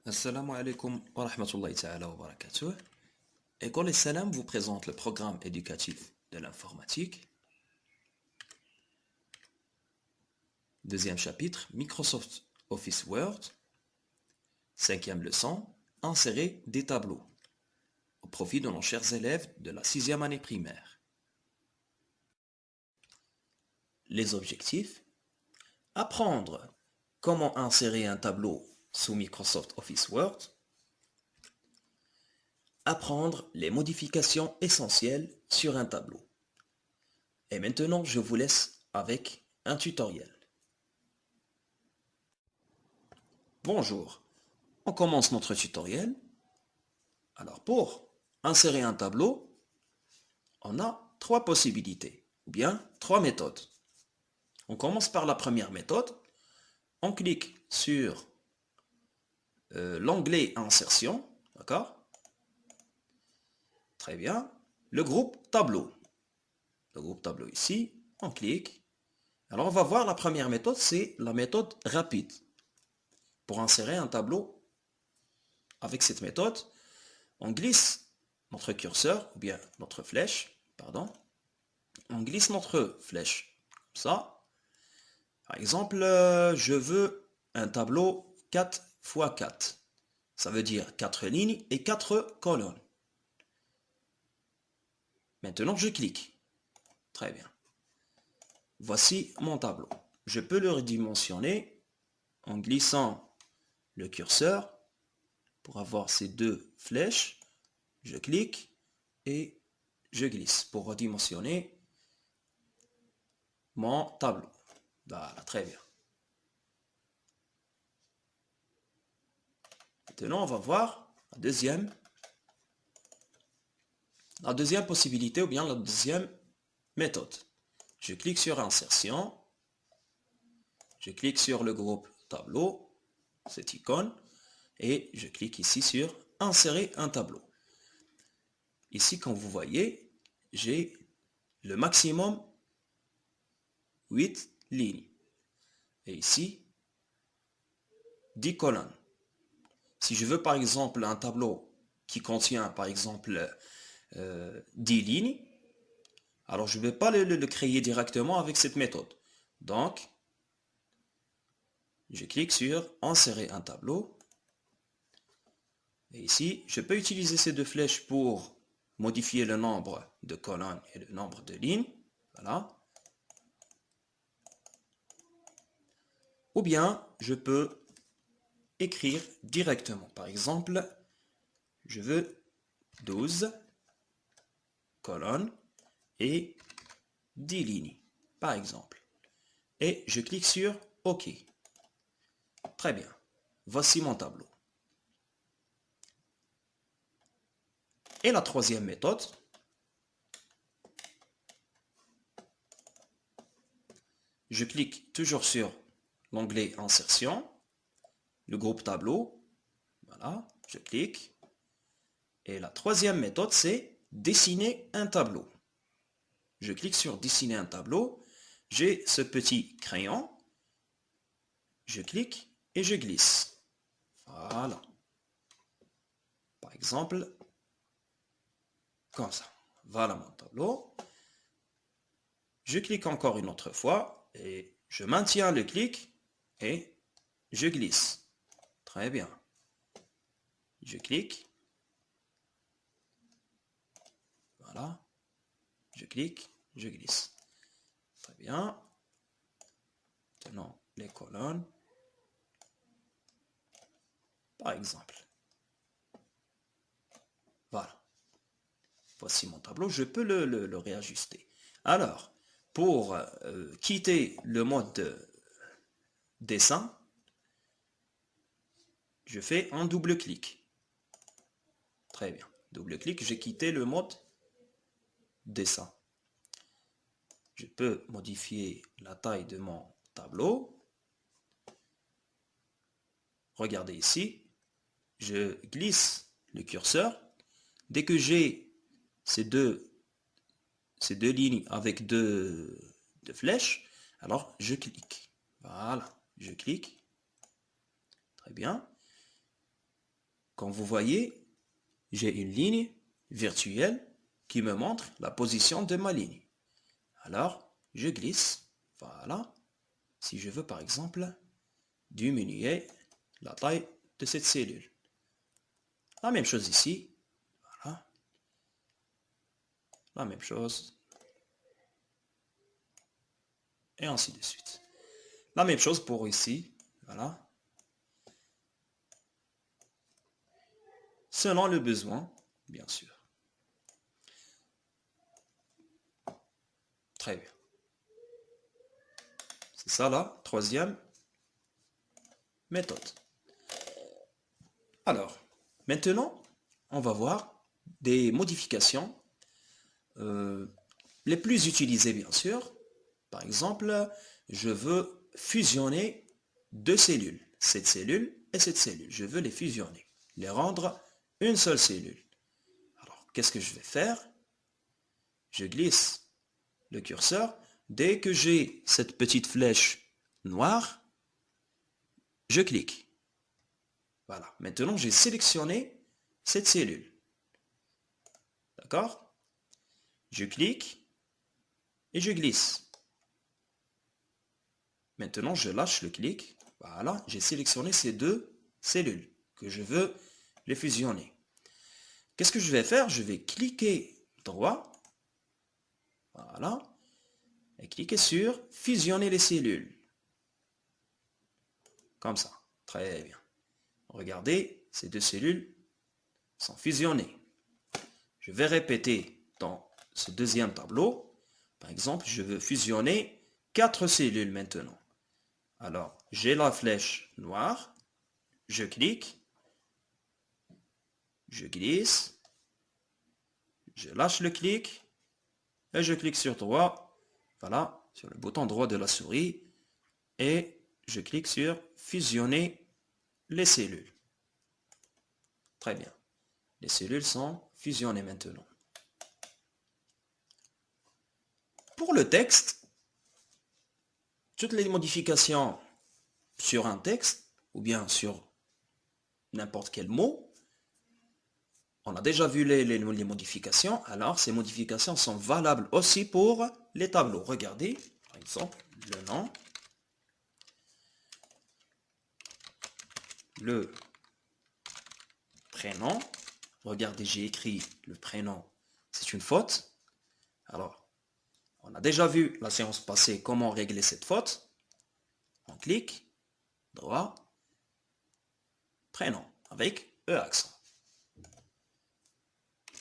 Assalamu alaikum wa rahmatullahi ta'ala wa barakatuh. École et Salam vous présente le programme éducatif de l'informatique. Deuxième chapitre, Microsoft Office Word. Cinquième leçon, insérer des tableaux. Au profit de nos chers élèves de la 6e année primaire. Les objectifs. Apprendre comment insérer un tableau sous Microsoft Office Word. Apprendre les modifications essentielles sur un tableau. Et maintenant, je vous laisse avec un tutoriel. Bonjour, on commence notre tutoriel. Alors pour insérer un tableau, on a trois possibilités, ou bien trois méthodes. On commence par la première méthode. On clique sur l'onglet Insertion, d'accord? Très bien. Le groupe Tableau. Le groupe Tableau ici, on clique. Alors on va voir la première méthode, c'est la méthode rapide. Pour insérer un tableau, avec cette méthode, on glisse notre curseur, ou bien notre flèche, pardon. On glisse notre flèche, comme ça. Par exemple, je veux un tableau 4 x 4. Ça veut dire 4 lignes et 4 colonnes. Maintenant, je clique. Très bien. Voici mon tableau. Je peux le redimensionner en glissant le curseur pour avoir ces deux flèches. Je clique et je glisse pour redimensionner mon tableau. Voilà, très bien. Maintenant, on va voir la deuxième possibilité ou bien la deuxième méthode. Je clique sur Insertion. Je clique sur le groupe Tableau, cette icône, et je clique ici sur Insérer un tableau. Ici, comme vous voyez, j'ai le maximum 8 lignes. Et ici, 10 colonnes. Si je veux par exemple un tableau qui contient par exemple 10 lignes, alors je ne vais pas le créer directement avec cette méthode. Donc, je clique sur Insérer un tableau. Et ici, je peux utiliser ces deux flèches pour modifier le nombre de colonnes et le nombre de lignes. Voilà. Ou bien, je peux écrire directement. Par exemple, je veux 12 colonnes et 10 lignes, par exemple. Et je clique sur OK. Très bien. Voici mon tableau. Et la troisième méthode, je clique toujours sur l'onglet Insertion, le groupe Tableau. Voilà, je clique. Et la troisième méthode, c'est dessiner un tableau. Je clique sur Dessiner un tableau. J'ai ce petit crayon. Je clique et je glisse. Voilà. Par exemple, comme ça. Voilà mon tableau. Je clique encore une autre fois et je maintiens le clic et je glisse. Très bien. Je clique. Voilà. Je clique, je glisse. Très bien. Maintenant, les colonnes. Par exemple. Voilà. Voici mon tableau. Je peux le réajuster. Alors, pour quitter le mode dessin, je fais un double clic. Très bien. Double clic, j'ai quitté le mode dessin. Je peux modifier la taille de mon tableau. Regardez ici. Je glisse le curseur. Dès que j'ai ces deux lignes avec deux flèches, alors je clique. Voilà, je clique. Très bien. Comme vous voyez, j'ai une ligne virtuelle qui me montre la position de ma ligne. Alors, je glisse. Voilà. Si je veux, par exemple, diminuer la taille de cette cellule. La même chose ici. Voilà. La même chose. Et ainsi de suite. La même chose pour ici. Voilà. Selon le besoin, bien sûr. Très bien. C'est ça la troisième méthode. Alors, maintenant, on va voir des modifications les plus utilisées, bien sûr. Par exemple, je veux fusionner deux cellules, cette cellule et cette cellule. Je veux les fusionner, les rendre une seule cellule. Alors, qu'est-ce que je vais faire? Je glisse le curseur. Dès que j'ai cette petite flèche noire, je clique. Voilà. Maintenant, j'ai sélectionné cette cellule. D'accord? Je clique et je glisse. Maintenant, je lâche le clic. Voilà, j'ai sélectionné ces deux cellules que je veux les fusionner. Qu'est-ce que je vais faire? Je vais cliquer droit. Voilà. Et cliquer sur fusionner les cellules. Comme ça. Très bien. Regardez, ces deux cellules sont fusionnées. Je vais répéter dans ce deuxième tableau. Par exemple, je veux fusionner 4 cellules maintenant. Alors, j'ai la flèche noire. Je clique. Je glisse. Je lâche le clic. Et je clique sur droit. Voilà, sur le bouton droit de la souris. Et je clique sur fusionner les cellules. Très bien. Les cellules sont fusionnées maintenant. Pour le texte, toutes les modifications sur un texte, ou bien sur n'importe quel mot, on a déjà vu les modifications, alors ces modifications sont valables aussi pour les tableaux. Regardez, par exemple, le nom, le prénom. Regardez, j'ai écrit le prénom, c'est une faute. Alors, on a déjà vu la séance passée comment régler cette faute. On clique, droit, prénom, avec E accent.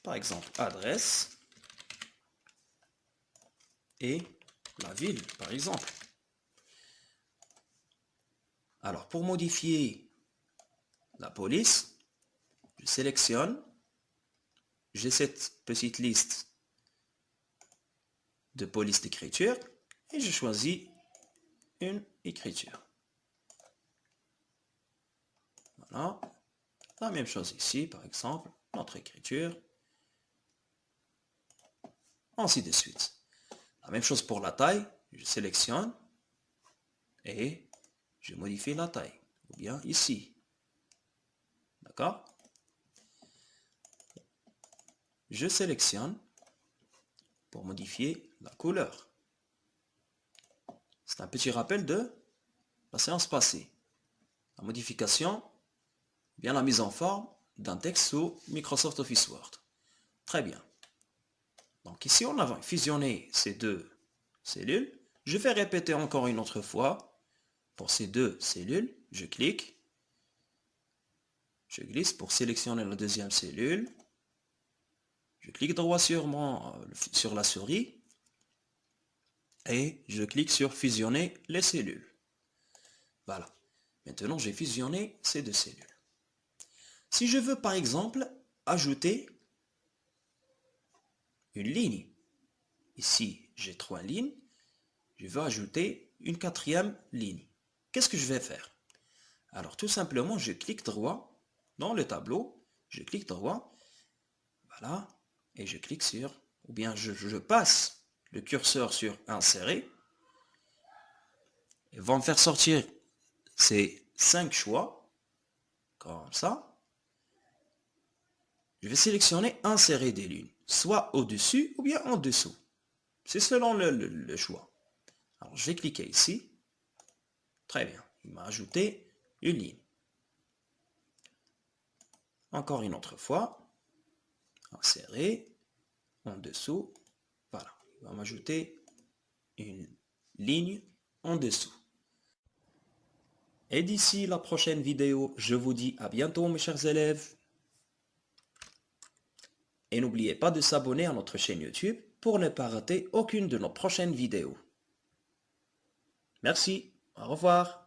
Par exemple, adresse et la ville, par exemple. Alors, pour modifier la police, je sélectionne, j'ai cette petite liste de police d'écriture et je choisis une écriture. Voilà. La même chose ici, par exemple, notre écriture. Ainsi de suite. La même chose pour la taille, je sélectionne et je modifie la taille. Ou bien ici. D'accord? Je sélectionne pour modifier la couleur. C'est un petit rappel de la séance passée. La modification, bien la mise en forme d'un texte sous Microsoft Office Word. Très bien. Donc ici, on a fusionné ces deux cellules. Je vais répéter encore une autre fois. Pour ces deux cellules, je clique. Je glisse pour sélectionner la deuxième cellule. Je clique droit sur la souris. Et je clique sur fusionner les cellules. Voilà. Maintenant, j'ai fusionné ces deux cellules. Si je veux, par exemple, ajouter une ligne. Ici, j'ai 3 lignes. Je veux ajouter une 4e ligne. Qu'est-ce que je vais faire? Alors, tout simplement, je clique droit dans le tableau. Je clique droit. Voilà. Et je clique sur, ou bien je passe le curseur sur insérer. Ils vont me faire sortir ces 5 choix. Comme ça. Je vais sélectionner insérer des lignes, soit au-dessus ou bien en dessous. C'est selon le choix. Alors, je vais cliquer ici. Très bien. Il m'a ajouté une ligne. Encore une autre fois. Insérer. En dessous. Voilà. Il va m'ajouter une ligne en dessous. Et d'ici la prochaine vidéo, je vous dis à bientôt mes chers élèves. Et n'oubliez pas de s'abonner à notre chaîne YouTube pour ne pas rater aucune de nos prochaines vidéos. Merci. Au revoir.